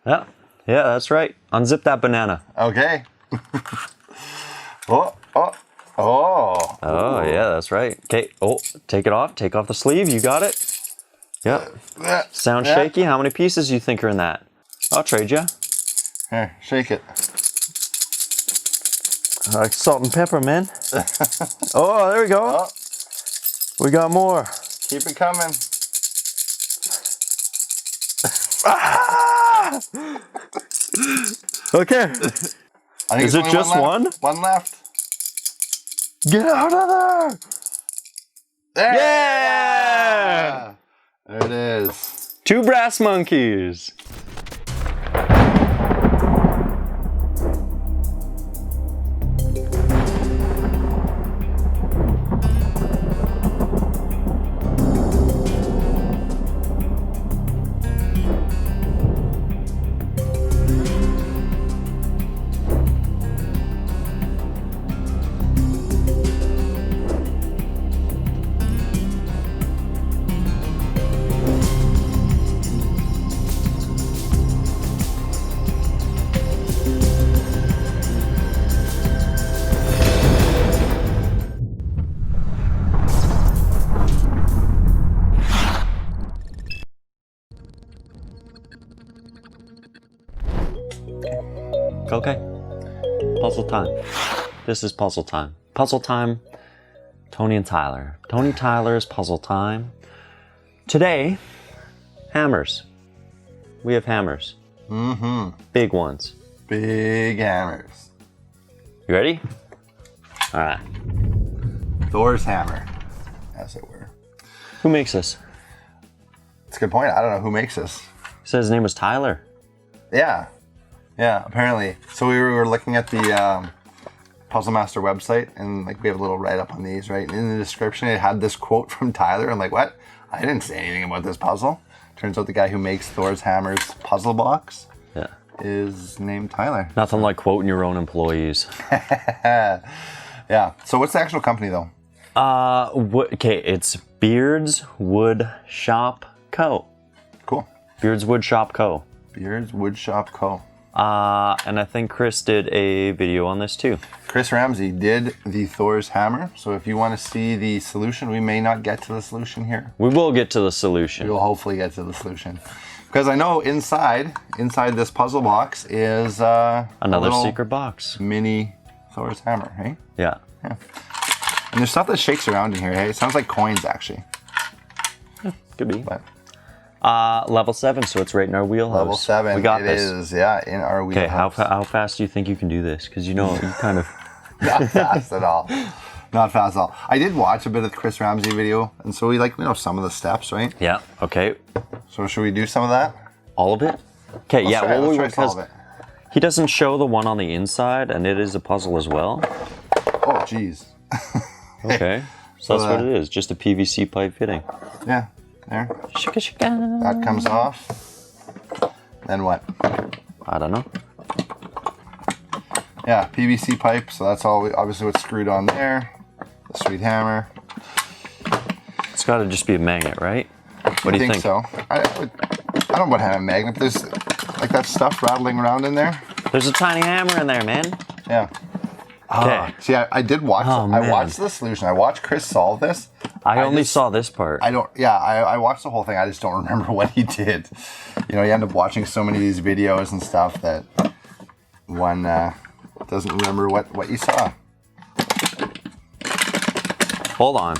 Yeah, that's right. Unzip that banana. Okay. Oh, yeah, that's right. Okay, take it off. Take off the sleeve. You got it. Yep. Sound shaky? How many pieces do you think are in that? I'll trade you. Here, shake it. Like salt and pepper, man. Oh, there we go. Oh. We got more. Keep it coming. Okay. I think Is it just one? One left. Get out of there! Yeah! There it is. 2 brass monkeys. Okay. Puzzle time. This is puzzle time. Puzzle time, Tony and Tyler. Tony Tyler's puzzle time. Today, hammers. We have hammers. Mm-hmm. Big ones. Big hammers. You ready? All right. Thor's hammer, as it were. Who makes this? It's a good point. I don't know who makes this. He said his name was Tyler. Yeah. Yeah, apparently. So we were looking at the Puzzle Master website, and like we have a little write-up on these, right? And in the description, it had this quote from Tyler. I'm like, what? I didn't say anything about this puzzle. Turns out the guy who makes Thor's Hammer's puzzle box is named Tyler. Nothing like quoting your own employees. Yeah. So what's the actual company, though? Okay, it's BeardWoodShopCo. Cool. BeardWoodShopCo. BeardWoodShopCo. And I think Chris did a video on this too. Chris Ramsey did the Thor's hammer. So if you want to see the solution, we may not get to the solution here. We will get to the solution. We will hopefully get to the solution. Because I know inside this puzzle box is another secret box. Mini Thor's hammer, hey? Yeah. And there's stuff that shakes around in here, hey? It sounds like coins, actually. Could be. But level 7, so it's right in our wheelhouse. level 7. We got this. It is, yeah, in our wheelhouse. Okay, how fast do you think you can do this? Because you know, you kind of... Not fast at all. Not fast at all. I did watch a bit of the Chris Ramsey video, and so we know some of the steps, right? Yeah, okay. So should we do some of that? All of it? Okay, Let's try because all of it. he doesn't show the one on the inside, and it is a puzzle as well. Oh, jeez. Okay, so that's what it is, just a PVC pipe fitting. Yeah, there. Shika shika. That comes off. Then what? I don't know. Yeah, PVC pipe, so that's all, obviously what's screwed on there. The sweet hammer. It's got to just be a magnet, right? What do you think? So. I don't know about having a magnet, but there's like that stuff rattling around in there. There's a tiny hammer in there, man. Yeah. Okay. See, I did watch. Oh, I watched the solution. I watched Chris solve this. I only saw this part. I watched the whole thing. I just don't remember what he did. You know, you end up watching so many of these videos and stuff that one doesn't remember what you saw. Hold on.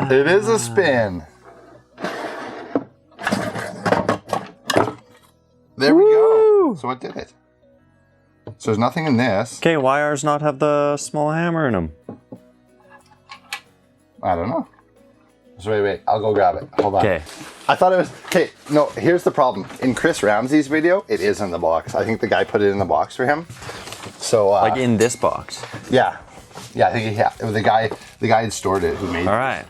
It is a spin. There we go. So it did it. So there's nothing in this. Okay, why ours not have the small hammer in them? I don't know. So wait. I'll go grab it. Hold on. Okay. I thought it was... Okay, no, here's the problem. In Chris Ramsey's video, it is in the box. I think the guy put it in the box for him. So... like in this box? Yeah. Yeah, I think it was the guy had stored it who made it. All right.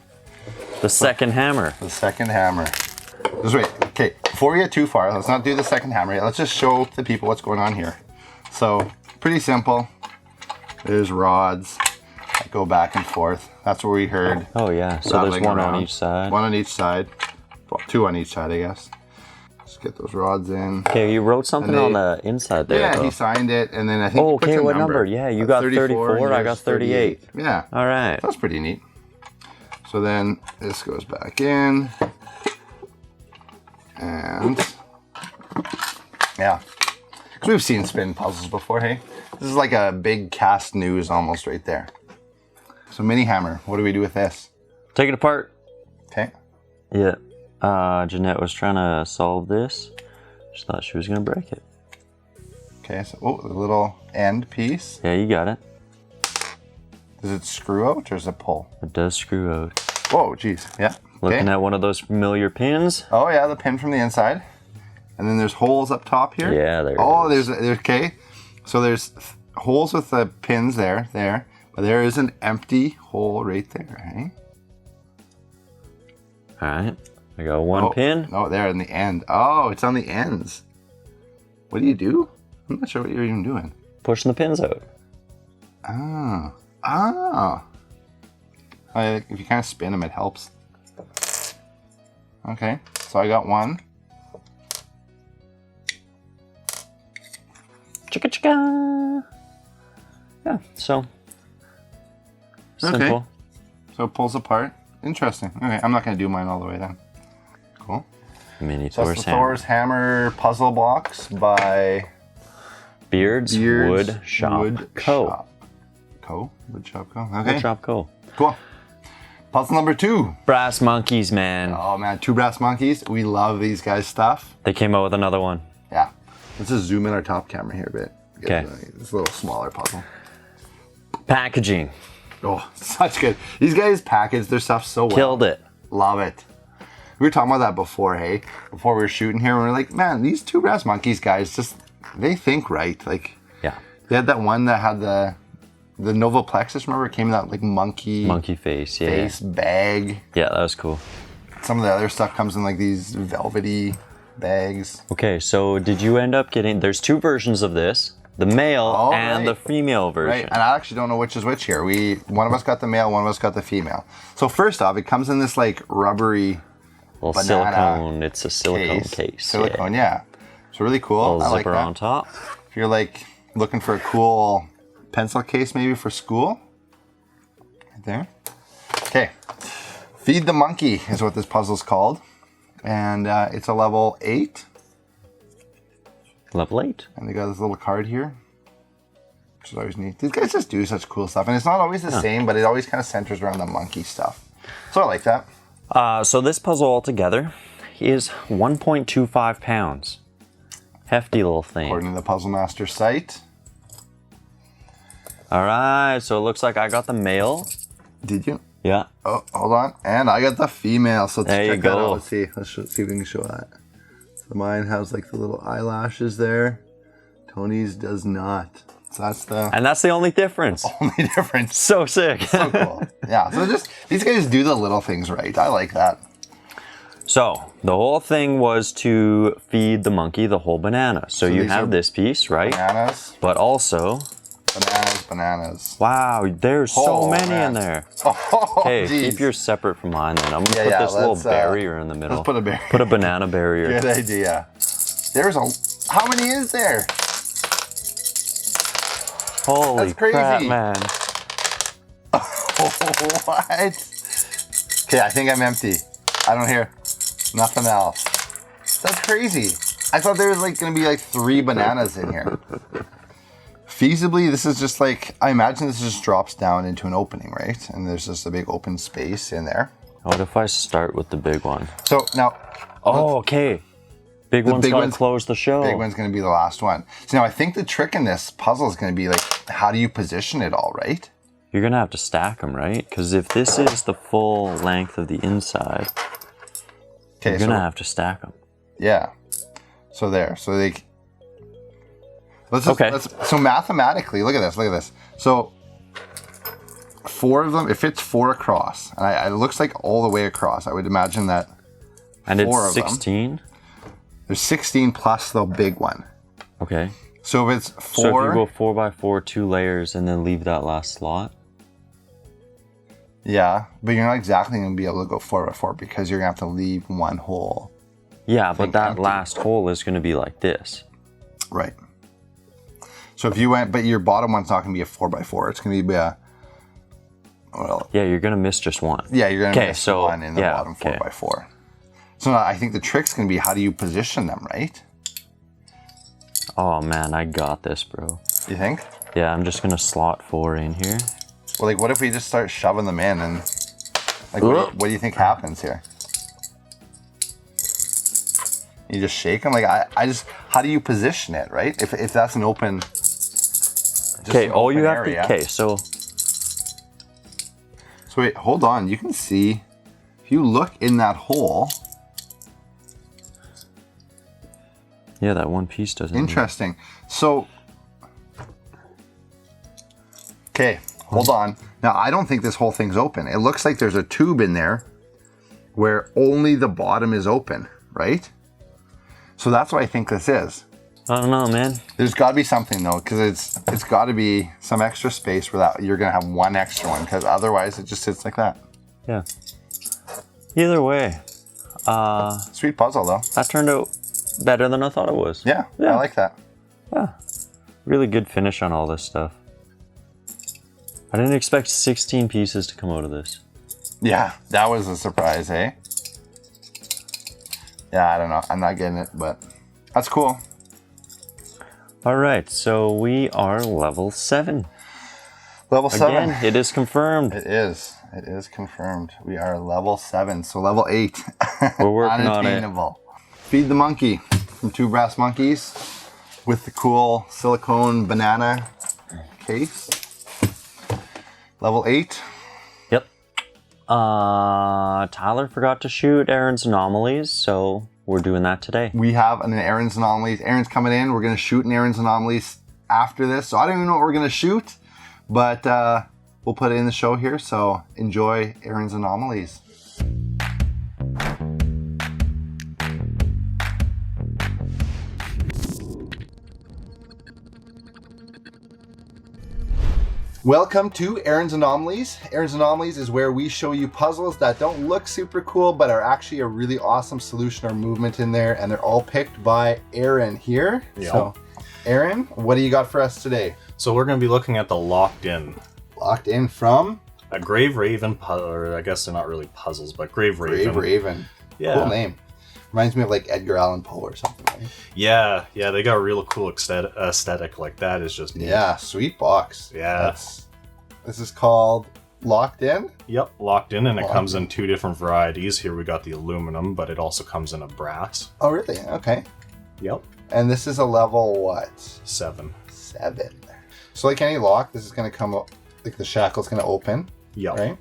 The second hammer. The second hammer. Just wait. Okay, before we get too far, let's not do the second hammer yet. Let's just show the people what's going on here. So pretty simple. There's rods that go back and forth. That's what we heard. Oh yeah, so there's one on each side. One on each side. Well, two on each side, I guess. Just get those rods in. Okay, you wrote something on the inside there. Yeah, though. he signed it, and then I think. Oh, he puts okay, a what number? Yeah, you got 34, I got 38. Yeah. All right. That's pretty neat. So then this goes back in. And yeah. Because we've seen spin puzzles before, hey? This is like a big cast news almost right there. So mini hammer, what do we do with this? Take it apart. Okay. Yeah. Jeanette was trying to solve this. She thought she was going to break it. Okay, so the little end piece. Yeah, you got it. Does it screw out or does it pull? It does screw out. Whoa, geez. Yeah. Looking at one of those familiar pins. Oh yeah, the pin from the inside. And then there's holes up top here. Yeah, there. Oh, there's okay. So there's holes with the pins there, but there is an empty hole right there, hey? All right. I got one pin. Oh, there in the end. Oh, it's on the ends. What do you do? I'm not sure what you're even doing. Pushing the pins out. If you kind of spin them, it helps. Okay, so I got one. Chicka chicka. Yeah, so simple. Okay. So it pulls apart. Interesting. Okay, I'm not going to do mine all the way then. Cool. Mini So Thor's that's the Thor's Hammer puzzle box by BeardWoodShopCo. BeardWoodShopCo. Okay. BeardWoodShopCo. Cool. Puzzle number 2. Brass monkeys, man. Oh man, 2 brass monkeys. We love these guys' stuff. They came out with another one. Yeah. Let's just zoom in our top camera here a bit. Okay. It's a little smaller puzzle. Packaging. Oh, such good. These guys package their stuff so well. Killed it. Love it. We were talking about that before, hey? Before we were shooting here, we were like, man, these 2 brass monkeys guys they think right. Like, yeah. They had that one that had the Nova Plexus, remember? It came in that like monkey face, yeah. Face bag. Yeah, that was cool. Some of the other stuff comes in like these velvety bags. Okay, so did you end up getting, there's 2 versions of this, the male and the female version. Right, and I actually don't know which is which here. One of us got the male, one of us got the female. So first off, it comes in this like rubbery little banana silicone, it's a silicone case. Silicone, yeah. It's really cool. Little I like zipper that. on top. If you're like looking for a cool pencil case maybe for school. Right there. Okay. Feed the Monkey is what this puzzle's called. And it's a level 8. Level 8. And they got this little card here, which is always neat. These guys just do such cool stuff. And it's not always the same, but it always kind of centers around the monkey stuff. So I like that. So this puzzle altogether is 1.25 pounds. Hefty little thing. According to the Puzzle Master site. All right, so it looks like I got the male. Did you? Yeah. Oh, hold on. And I got the female. So let's there check you that go. out. Let's see. Let's see if we can show that. So mine has like the little eyelashes there. Tony's does not. So that's the And that's the only difference. only difference. So sick. So cool. Yeah. So just these guys do the little things right. I like that. So the whole thing was to feed the monkey the whole banana. So you have this piece, right? Bananas. But also, Bananas. wow, there's so many man. in there. Oh, Okay, geez. keep yours separate from mine then. I'm gonna put this little barrier in the middle. Let's put a barrier. Put a banana barrier. Good idea. How many is there? Holy That's crazy. crap, man. What? Okay, I think I'm empty. I don't hear nothing else. That's crazy. I thought there was like gonna be like 3 bananas in here. Feasibly, this is just like, I imagine this just drops down into an opening, right? And there's just a big open space in there. What if I start with the big one? So now, Oh, okay. Big one's gonna close the show. big one's gonna be the last one. So now I think the trick in this puzzle is gonna be like, how do you position it all, right? You're gonna have to stack them, right? Because if this is the full length of the inside, you're gonna have to stack them. Yeah. So there. So they. So mathematically, look at this. Look at this. So 4 of them. It fits 4 across, and it looks like all the way across. I would imagine that. And four it's of them. 16. There's 16 plus the big one. Okay. So if it's So if you go 4... 4x4, 2 layers, and then leave that last slot. Yeah, but you're not exactly going to be able to go 4x4 because you're going to have to leave one hole. Yeah, but that empty. last hole is going to be like this. Right. So if you went, but your bottom one's not going to be a 4x4. It's going to be a... Well, Yeah, you're going to miss just one. yeah, you're going to miss so, one in the bottom 4x4. So now I think the trick's going to be how do you position them, right? Oh man, I got this, bro. You think? Yeah, I'm just going to slot 4 in here. Well, like, what if we just start shoving them in and... Like, what do you think happens here? You just shake them? Like, I just... How do you position it, right? If that's an open... Okay, all you have to... Okay, so... So wait, hold on. You can see... If you look in that hole... Yeah, that one piece doesn't... Interesting. So... Okay, hold on. Now, I don't think this whole thing's open. It looks like there's a tube in there where only the bottom is open, right? So that's what I think this is. I don't know, man. There's got to be something, though, because it's got to be some extra space where that you're going to have one extra one, because otherwise it just sits like that. Yeah. Either way, Sweet puzzle, though. that turned out better than I thought it was. Yeah, Yeah. I like that. Yeah. Really good finish on all this stuff. I didn't expect 16 pieces to come out of this. Yeah, that was a surprise, eh? Yeah, I don't know. I'm not getting it, but that's cool. All right, so we are level 7. Level 7. Again, it is confirmed. It is. It is confirmed. We are level 7, so level 8. We're working on it. Unattainable. Feed the Monkey from Two Brass Monkeys with the cool silicone banana case. Level 8. Yep. Tyler forgot to shoot Aaron's Anomalies, so we're doing that today. We have an Aaron's Anomalies. Aaron's coming in. We're going to shoot an Aaron's Anomalies after this. So I don't even know what we're going to shoot, but we'll put it in the show here. So enjoy Aaron's Anomalies. Welcome to Aaron's Anomalies. Aaron's Anomalies is where we show you puzzles that don't look super cool, but are actually a really awesome solution or movement in there, and they're all picked by Aaron here. Yep. So, Aaron, what do you got for us today? So we're going to be looking at the Locked In. Locked In from A Grave Raven, or I guess they're not really puzzles, but Grave Raven. Grave Raven. Yeah. Cool name. Reminds me of like Edgar Allan Poe or something, right? Yeah, they got a real cool aesthetic. Like, that is just neat. Yeah, sweet box. Yeah. This is called Locked In? Yep, Locked In, and it Locked comes In. in 2 different varieties. Here we got the aluminum, but it also comes in a brass. Oh, really? Okay. Yep. And this is a level what? 7. 7. So like any lock, this is going to come up, like the shackle's going to open, Yep. right?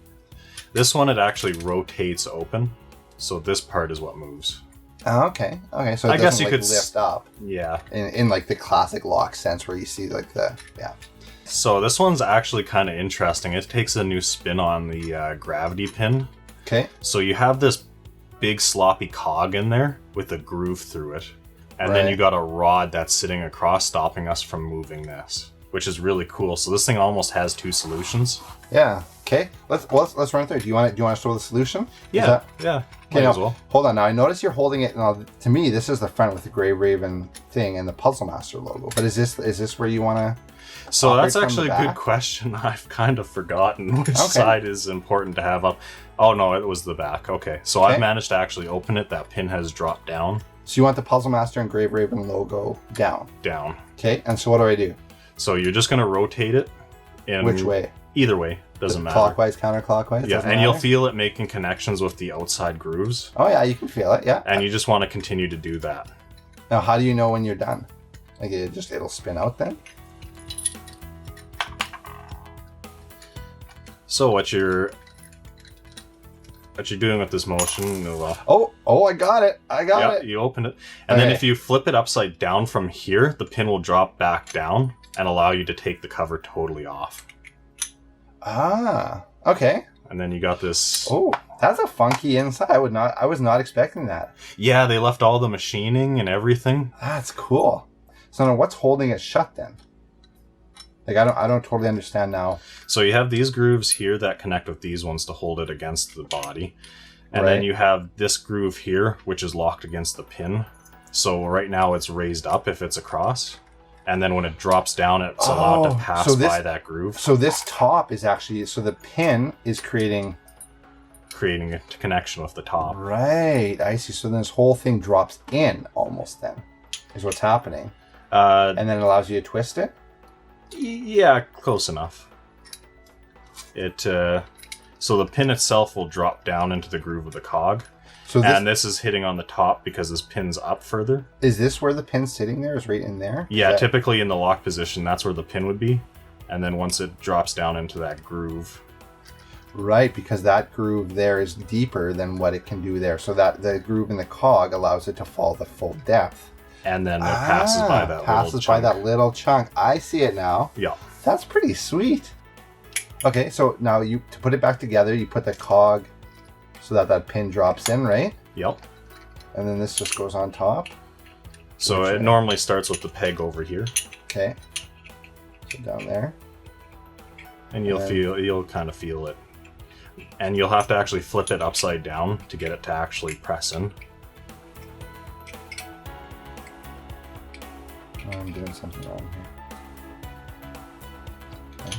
This one, it actually rotates open, so this part is what moves. Oh, okay. Okay, so it I doesn't guess you like could lift up Yeah. in like the classic lock sense where you see like the, yeah. So this one's actually kind of interesting. It takes a new spin on the gravity pin. Okay. So you have this big sloppy cog in there with a groove through it. And then Right. you got a rod that's sitting across, stopping us from moving this, which is really cool. So this thing almost has 2 solutions. Yeah. Okay. Let's run through it. Do you want to show the solution? Is Yeah, that- yeah. Okay, Might now, as well. hold on. Now I notice you're holding it. Now, to me, this is the front with the Grave Raven thing and the Puzzle Master logo. But is this where you want to? So operate that's from actually the a good back? question. I've kind of forgotten which Okay. side is important to have up. Oh no, it was the back. Okay, so Okay. I've managed to actually open it. That pin has dropped down. So you want the Puzzle Master and Grave Raven logo down. Okay. And so what do I do? So you're just going to rotate it in Which way? Either way, doesn't matter. Clockwise, counterclockwise. Yeah, Doesn't and you'll matter? feel it making connections with the outside grooves, Oh yeah, you can feel it. Yeah. and you just want to continue to do that. Now, how do you know when you're done? Like it'll spin out then. So what you're doing with this motion? Well, Oh, I got it. I got yeah, it. you open it, and then Okay. if you flip it upside down from here, the pin will drop back down and allow you to take the cover totally off. Ah. Okay. And then you got this. Oh, that's a funky inside. I was not expecting that. Yeah, they left all the machining and everything. That's cool. So now what's holding it shut then? Like I don't totally understand now. So you have these grooves here that connect with these ones to hold it against the body. And Right. then you have this groove here, which is locked against the pin. So right now it's raised up if it's across. And then when it drops down, it's allowed to pass by that groove. So this top is actually, so the pin is creating A connection with the top. Right, I see. So then this whole thing drops in almost then, is what's happening. And then it allows you to twist it? Yeah, close enough. So the pin itself will drop down into the groove of the cog. So this is hitting on the top because this pin's up further. Is this where the pin's sitting there? Is right in there? Yeah, typically in the lock position, that's where the pin would be. And then once it drops down into that groove. Right, because that groove there is deeper than what it can do there. So that the groove in the cog allows it to fall the full depth. And then it passes by that little chunk. I see it now. Yeah. That's pretty sweet. Okay, so now to put it back together, you put the cog so that pin drops in, right? Yep. And then this just goes on top. So it normally starts with the peg over here. Okay. So down there. And you'll kind of feel it. And you'll have to actually flip it upside down to get it to actually press in. I'm doing something wrong here. Okay.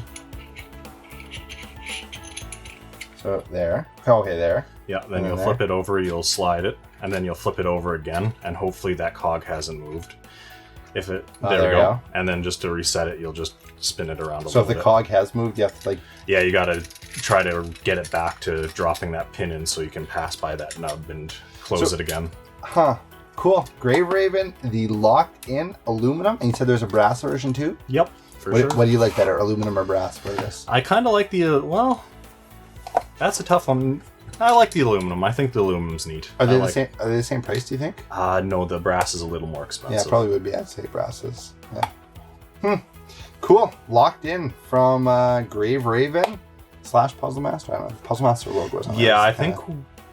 So there. Okay, there. Yeah, then you'll flip it over, you'll slide it, and then you'll flip it over again, and hopefully that cog hasn't moved. There we go. And then just to reset it, you'll just spin it around a little bit. So if the cog has moved, you have to Yeah, you gotta try to get it back to dropping that pin in so you can pass by that nub and close it again. Huh. Cool. Grave Raven, the locked-in aluminum, and you said there's a brass version too? Yep, for sure. What do you like better, aluminum or brass for this? I kind of like the, that's a tough one. I like the aluminum. I think the aluminum's neat. Are they the same price, do you think? No, the brass is a little more expensive. Yeah, probably would be. I'd say brasses. Yeah. Cool. Locked in from Grave Raven / Puzzle Master. I don't know. Puzzle Master logo was on Yeah, I think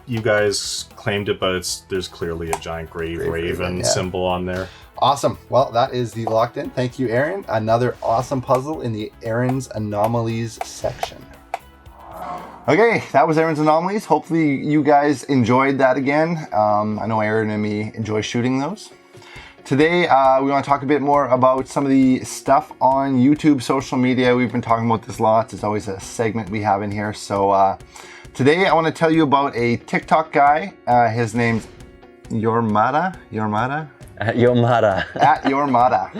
you guys claimed it, but there's clearly a giant Grave Raven symbol on there. Awesome. Well, that is the locked in. Thank you, Aaron. Another awesome puzzle in the Aaron's Anomalies section. Okay, that was Aaron's Anomalies. Hopefully you guys enjoyed that again. I know Aaron and me enjoy shooting those. Today, we want to talk a bit more about some of the stuff on YouTube, social media. We've been talking about this lots. It's always a segment we have in here. So today I want to tell you about a TikTok guy. His name's Yourmada. At Yourmada. At Yourmada.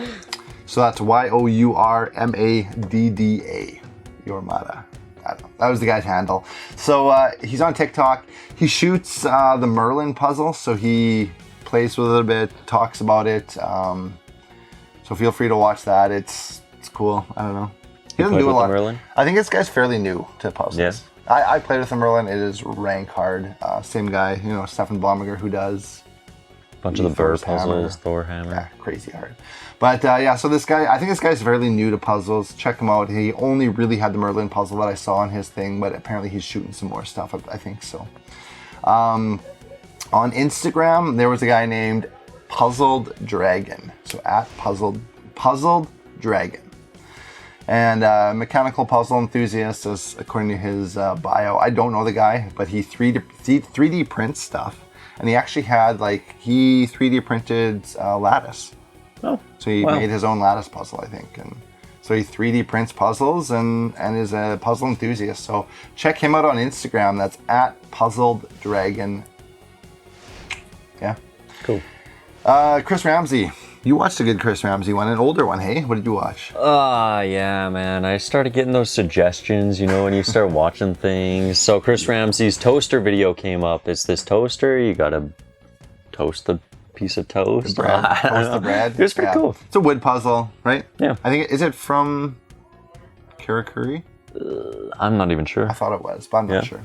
So that's Yourmadda. Yourmada. I don't know. That was the guy's handle. So he's on TikTok. He shoots the Merlin puzzle. So he plays with it a bit, talks about it. So feel free to watch that. It's cool. I don't know. He doesn't do a lot. Merlin? I think this guy's fairly new to puzzles. Yes. I played with the Merlin. It is rank hard. Same guy, Stefan Blomiger, who does A bunch of the Burr Thor's puzzles, hammer. Thor hammer. Yeah, crazy hard. But so this guy, I think this guy's fairly new to puzzles. Check him out. He only really had the Merlin puzzle that I saw on his thing, but apparently he's shooting some more stuff, I think so. On Instagram, there was a guy named Puzzled Dragon. So at Puzzled Dragon. And mechanical puzzle enthusiast, is according to his bio. I don't know the guy, but he 3D prints stuff. And he actually had, he 3D printed lattice. Oh, so he made his own lattice puzzle, I think. And so he 3D prints puzzles and is a puzzle enthusiast. So check him out on Instagram. That's at Puzzled Dragon. Yeah. cool. Chris Ramsey. You watched a good Chris Ramsey one, an older one, hey? What did you watch? Yeah, man. I started getting those suggestions, when you start watching things. So Chris Ramsey's toaster video came up. It's this toaster. You gotta toast the piece of toast. Toast the bread. It was pretty cool. It's a wood puzzle, right? Yeah. I think, is it from Karakuri? I'm not even sure. I thought it was, but I'm not sure.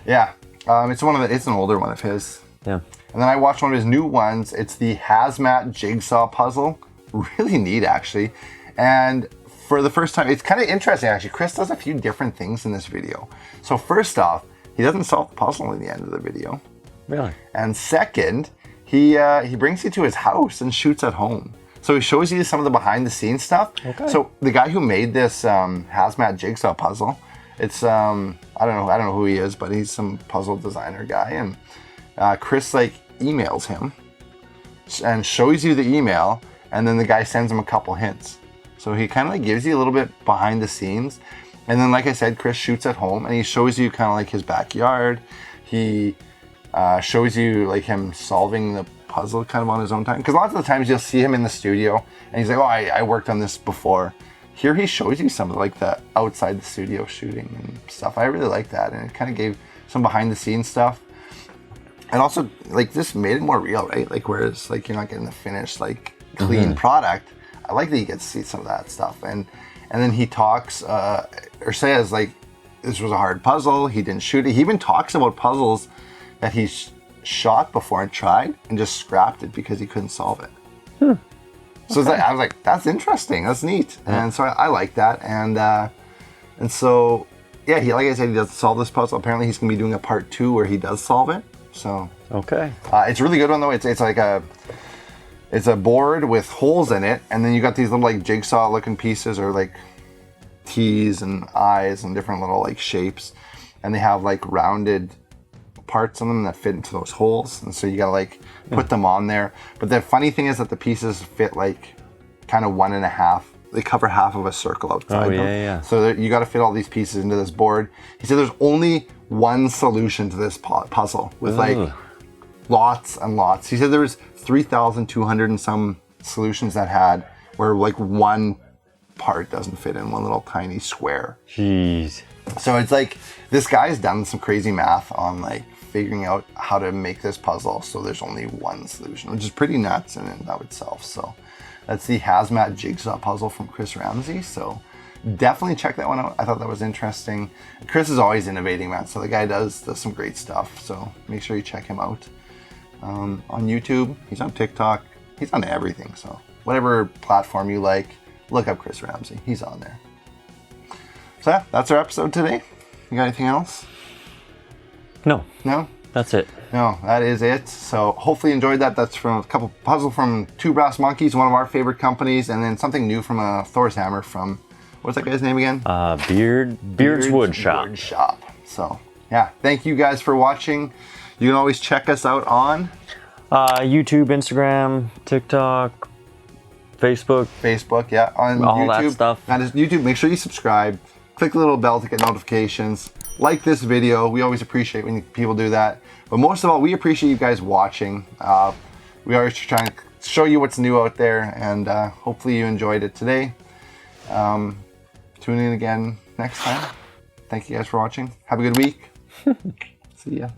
Yeah. It's an older one of his. Yeah. And then I watched one of his new ones. It's the Hazmat Jigsaw puzzle. Really neat, actually. And for the first time, it's kind of interesting, actually. Chris does a few different things in this video. So first off, he doesn't solve the puzzle in the end of the video. Really? And second, he brings you to his house and shoots at home. So he shows you some of the behind the scenes stuff. Okay. So the guy who made this hazmat jigsaw puzzle, it's I don't know who he is, but he's some puzzle designer guy, and Chris like emails him and shows you the email, and then the guy sends him a couple hints. So he kind of like gives you a little bit behind the scenes. And then, like I said, Chris shoots at home and he shows you kind of like his backyard. He shows you like him solving the puzzle kind of on his own time. Because lots of the times you'll see him in the studio and he's like, oh, I worked on this before. Here he shows you some of like the outside the studio shooting and stuff. I really like that. And it kind of gave some behind the scenes stuff. And also, like, this made it more real, right? Like, whereas like you're not getting the finished, like, clean product. I like that you get to see some of that stuff. And then he talks or says like this was a hard puzzle. He didn't shoot it. He even talks about puzzles that he shot before and tried and just scrapped it because he couldn't solve it. So it's like, I was like, that's interesting. That's neat. And so I like that. And so yeah, he, like I said, he does solve this puzzle. Apparently he's gonna be doing a part 2 where he does solve it. So Okay. it's a really good one though. It's like it's a board with holes in it, and then you got these little like jigsaw looking pieces or like T's and I's and different little like shapes, and they have like rounded parts on them that fit into those holes, and so you gotta like put them on there. But the funny thing is that the pieces fit like kind of 1.5. They cover half of a circle outside them. Yeah. So you got to fit all these pieces into this board. He said there's only one solution to this puzzle with like lots and lots. He said there was 3,200 and some solutions that had where like one part doesn't fit in one little tiny square. Jeez. So it's like this guy's done some crazy math on like figuring out how to make this puzzle so there's only one solution, which is pretty nuts in and of itself. So that's the hazmat jigsaw puzzle from Chris Ramsey. So definitely check that one out. I thought that was interesting. Chris is always innovating, man. So the guy does some great stuff. So make sure you check him out on YouTube. He's on TikTok. He's on everything. So whatever platform you like, look up Chris Ramsey. He's on there. So yeah, that's our episode today. You got anything else? No, No? that's it. No, that is it. So hopefully you enjoyed that. That's from a couple puzzle from Two Brass Monkeys, one of our favorite companies, and then something new from a Thor's Hammer from, what's that guy's name again? Beard's Wood Shop. Wood Shop. So yeah, thank you guys for watching. You can always check us out on YouTube, Instagram, TikTok, Facebook, yeah, on all YouTube. that stuff. That is YouTube. Make sure you subscribe. Click the little bell to get notifications. Like this video. We always appreciate when people do that. But most of all, we appreciate you guys watching. We always try to show you what's new out there, and hopefully you enjoyed it today. Tune in again next time. Thank you guys for watching. Have a good week. See ya.